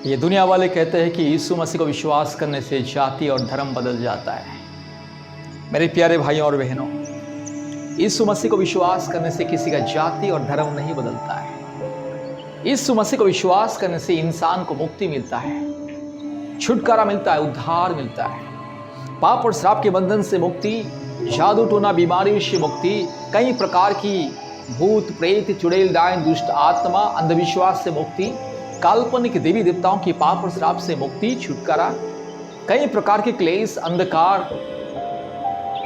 ये दुनिया वाले कहते हैं कि यीशु मसीह को विश्वास करने से जाति और धर्म बदल जाता है। मेरे प्यारे भाइयों और बहनों, यीशु मसीह को विश्वास करने से किसी का जाति और धर्म नहीं बदलता है। यीशु मसीह को विश्वास करने से इंसान को मुक्ति मिलता है, छुटकारा मिलता है, उद्धार मिलता है। पाप और श्राप के बंधन से मुक्ति, जादू टोना बीमारी से मुक्ति, कई प्रकार की भूत प्रेत चुड़ैल डायन दुष्ट आत्मा अंधविश्वास से मुक्ति, काल्पनिक देवी देवताओं की पाप और श्राप से मुक्ति, छुटकारा, कई प्रकार के क्लेश, अंधकार,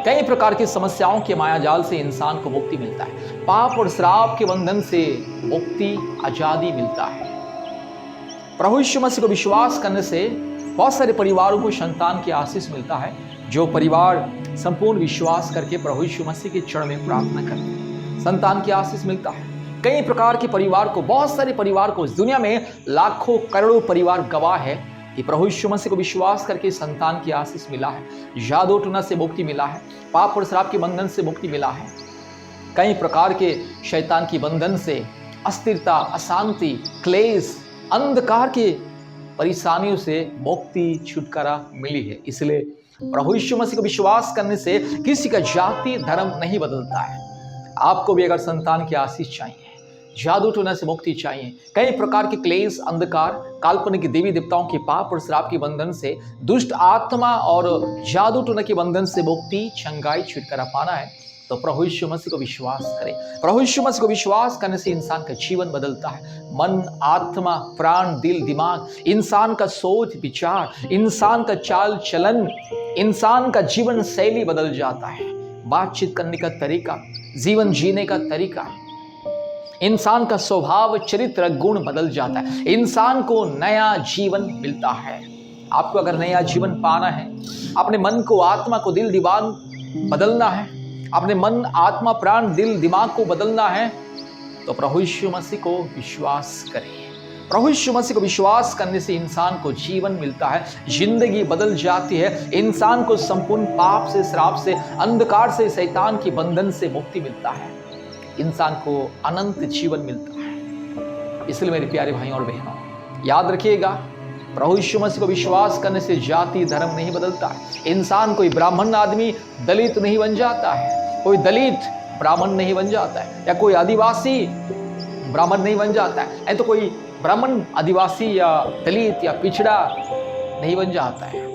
कई प्रकार की समस्याओं के मायाजाल से इंसान को मुक्ति मिलता है। पाप और श्राप के बंधन से मुक्ति, आजादी मिलता है। प्रभु यीशु मसीह को विश्वास करने से बहुत सारे परिवारों को संतान की आशीष मिलता है। जो परिवार संपूर्ण विश्वास करके प्रभु यीशु मसीह के चरण में प्रार्थना करते हैं, संतान की आशीष मिलता है। कई प्रकार के परिवार को, बहुत सारे परिवार को, इस दुनिया में लाखों करोड़ों परिवार गवाह है कि प्रभु यीशु मसीह को विश्वास करके संतान की आशीष मिला है, जादू टोना से मुक्ति मिला है, पाप और श्राप के बंधन से मुक्ति मिला है, कई प्रकार के शैतान की बंधन से, अस्थिरता, अशांति, क्लेश, अंधकार के परेशानियों से मुक्ति, छुटकारा मिली है। इसलिए प्रभु यीशु मसीह को विश्वास करने से किसी का जाति धर्म नहीं बदलता है। आपको भी अगर संतान की आशीष चाहिए, जादू टोना से मुक्ति चाहिए, कई प्रकार के क्लेश, अंधकार, काल्पनिक देवी देवताओं के पाप और श्राप के बंधन से, दुष्ट आत्मा और जादू टोना के बंधन से मुक्ति, चंगाई, छुटकारा पाना है तो प्रभु यीशु मसीह को विश्वास करें। प्रभु यीशु मसीह को विश्वास करने से इंसान का जीवन बदलता है। मन, आत्मा, प्राण, दिल, दिमाग, इंसान का सोच विचार, इंसान का चाल चलन, इंसान का जीवन शैली बदल जाता है। बातचीत करने का तरीका, जीवन जीने का तरीका, इंसान का स्वभाव, चरित्र, गुण बदल जाता है। इंसान को नया जीवन मिलता है। आपको अगर नया जीवन पाना है, अपने मन को, आत्मा को, दिल दिमाग बदलना है, अपने मन, आत्मा, प्राण, दिल दिमाग को बदलना है तो प्रभु यीशु मसीह को विश्वास करें। प्रभु यीशु मसीह को विश्वास करने से इंसान को जीवन मिलता है, जिंदगी बदल जाती है। इंसान को संपूर्ण पाप से, श्राप से, अंधकार से, शैतान की बंधन से मुक्ति मिलता है। इंसान को अनंत जीवन मिलता है। इसलिए मेरे प्यारे भाइयों और बहनों, याद रखिएगा, प्रभु यीशु मसीह को विश्वास करने से जाति धर्म नहीं बदलता है। इंसान कोई ब्राह्मण आदमी दलित नहीं बन जाता है, कोई दलित ब्राह्मण नहीं बन जाता है, या कोई आदिवासी ब्राह्मण नहीं बन जाता है, या तो कोई ब्राह्मण आदिवासी या दलित या पिछड़ा नहीं बन जाता है।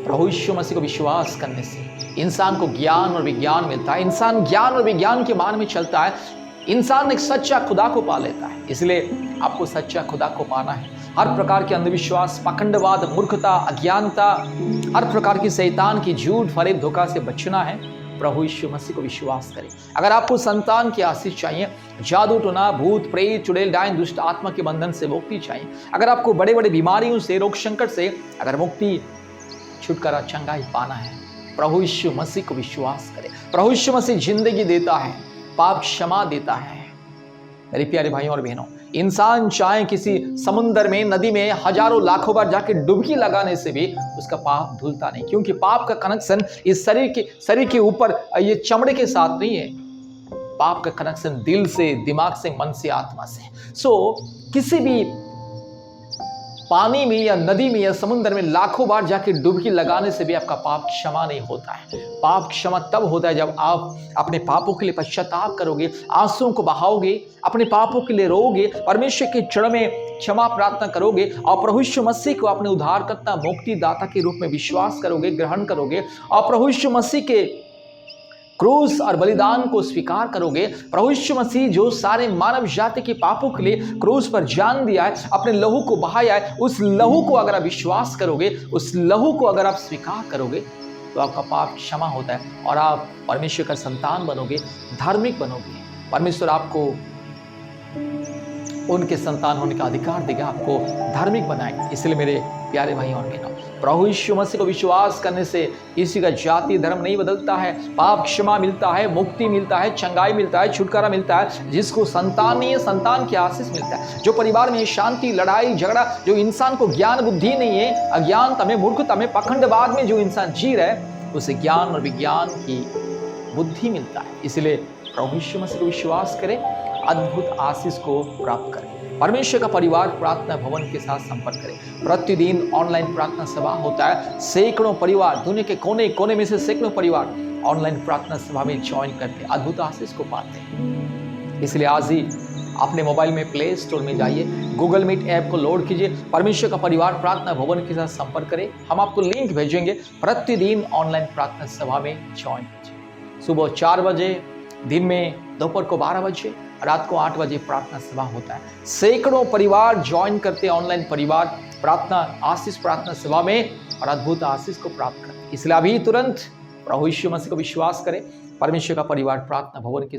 प्रभु यीशु मसीह को विश्वास करने से इंसान को ज्ञान और विज्ञान मिलता है। इंसान ज्ञान और विज्ञान के मार्ग में चलता है। इंसान एक सच्चा खुदा को पा लेता है। इसलिए आपको सच्चा खुदा को पाना है। हर प्रकार के अंधविश्वास, पाखंडवाद, मूर्खता, अज्ञानता, हर प्रकार की शैतान की झूठ, फरेब, धोखा से बचना है। प्रभु यीशु मसीह को विश्वास करें। अगर आपको संतान की आशीष चाहिए, जादू टोना, भूत प्रेत चुड़ैल डायन दुष्ट आत्मा के बंधन से मुक्ति चाहिए, अगर आपको बड़े बड़े बीमारियों से, रोग संकट से अगर मुक्ति, छुटकारा, चंगाई पाना है, प्रभु यीशु मसीह को विश्वास करें। प्रभु यीशु मसीह जिंदगी देता है, पाप क्षमा देता है। मेरे प्यारे भाइयों और बहनों, इंसान चाहे किसी समुद्र में, नदी में हजारों लाखों बार जाके डुबकी लगाने से भी उसका पाप धुलता नहीं, क्योंकि पाप का कनेक्शन इस शरीर के ऊपर, ये चमड़े के साथ नहीं है। पाप का कनेक्शन दिल से, दिमाग से, मन से, आत्मा से। किसी भी पानी में या नदी में या समुद्र में लाखों बार जाके डुबकी लगाने से भी आपका पाप क्षमा नहीं होता है। पाप क्षमा तब होता है जब आप अपने पापों के लिए पश्चाताप करोगे, आंसुओं को बहाओगे, अपने पापों के लिए रोओगे, परमेश्वर के चरण में क्षमा प्रार्थना करोगे और प्रभु यीशु मसीह को अपने उद्धारकर्ता, मुक्तिदाता के रूप में विश्वास करोगे, ग्रहण करोगे और प्रभु यीशु मसीह के क्रूस और बलिदान को स्वीकार करोगे। प्रभु यीशु मसीह जो सारे मानव जाति के पापों के लिए क्रूस पर जान दिया है, अपने लहू को बहाया है, उस लहू को अगर आप विश्वास करोगे, उस लहू को अगर आप स्वीकार करोगे तो आपका पाप क्षमा होता है और आप परमेश्वर का संतान बनोगे, धार्मिक बनोगे। परमेश्वर आपको उनके संतान होने का अधिकार देगा, आपको धार्मिक बनाएगा। इसलिए मेरे प्यारे भाइयों और बहनों, प्रभु यीशु मसीह को विश्वास करने से किसी का जाति धर्म नहीं बदलता है। पाप क्षमा मिलता है, मुक्ति मिलता है, चंगाई मिलता है, छुटकारा मिलता है। जिसको संतान नहीं है, संतान की आशीष मिलता है। जो परिवार में शांति, लड़ाई झगड़ा, जो इंसान को ज्ञान बुद्धि नहीं है, अज्ञानता में, मूर्खता में, पाखंडवाद में जो इंसान जी रहा है, उसे ज्ञान और विज्ञान की बुद्धि मिलता है। इसलिए प्रभु यीशु मसीह को विश्वास करें, अद्भुत आशीष को प्राप्त करें। परमेश्वर का परिवार प्रार्थना भवन के साथ संपर्क करें। प्रतिदिन ऑनलाइन प्रार्थना सभा होता है। सैकड़ों परिवार, दुनिया के कोने कोने में से सैकड़ों परिवार ऑनलाइन प्रार्थना सभा में ज्वाइन करते, अद्भुत आशीष को पाते हैं। इसलिए आज ही अपने मोबाइल में प्ले स्टोर में जाइए, गूगल मीट ऐप को लोड कीजिए, परमेश्वर का परिवार प्रार्थना भवन के साथ संपर्क करें। हम आपको लिंक भेजेंगे। प्रतिदिन ऑनलाइन प्रार्थना सभा में ज्वाइन कीजिए। सुबह 4 बजे, दिन में दोपहर को 12 बजे, रात को 8 बजे प्रार्थना सभा होता है। सैकड़ों परिवार ज्वाइन करते हैं ऑनलाइन परिवार प्रार्थना आशीष प्रार्थना सभा में और अद्भुत आशीष को प्राप्त करते हैं। इसलिए अभी तुरंत प्रभु यीशु मसीह को विश्वास करें। परमेश्वर का परिवार प्रार्थना भवन के